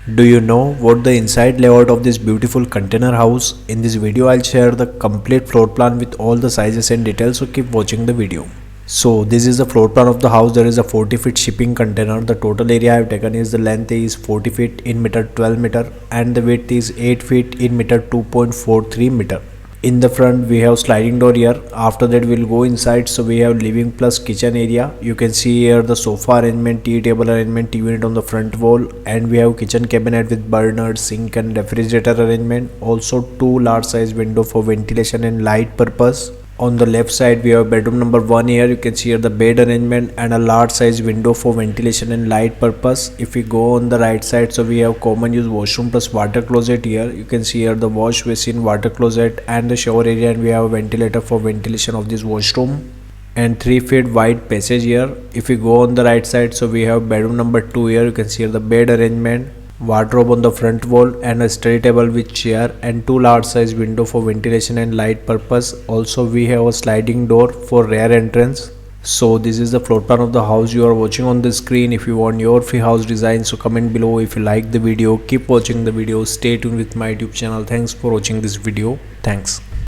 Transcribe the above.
Do you know what the inside layout of this beautiful container house? In this video I'll share the complete floor plan with all the sizes and details, so keep watching the video. So this is the floor plan of the house. There is a 40 feet shipping container. The total area I have taken is the length is 40 feet in meter 12 meter and the width is 8 feet in meter 2.43 meter. In the front we have sliding door here. After that we'll go inside. So we have living plus kitchen area. You can see here the sofa arrangement, tea table arrangement, TV unit on the front wall, and we have kitchen cabinet with burner, sink and refrigerator arrangement. Also two large size window for ventilation and light purpose. On the left side we have bedroom number 1 here. You can see here the bed arrangement and a large size window for ventilation and light purpose. If we go on the right side, so we have common use washroom plus water closet here. You can see here the wash basin, water closet and the shower area, and we have a ventilator for ventilation of this washroom and 3 feet wide passage here. If we go on the right side, so we have bedroom number 2 here. You can see here the bed arrangement, wardrobe on the front wall and a study table with chair and two large size window for ventilation and light purpose. Also we have a sliding door for rear entrance. So this is the floor plan of the house you are watching on the screen. If you want your free house design, so comment below. If you like the video, keep watching the video. Stay tuned with my YouTube channel. Thanks for watching this video. Thanks.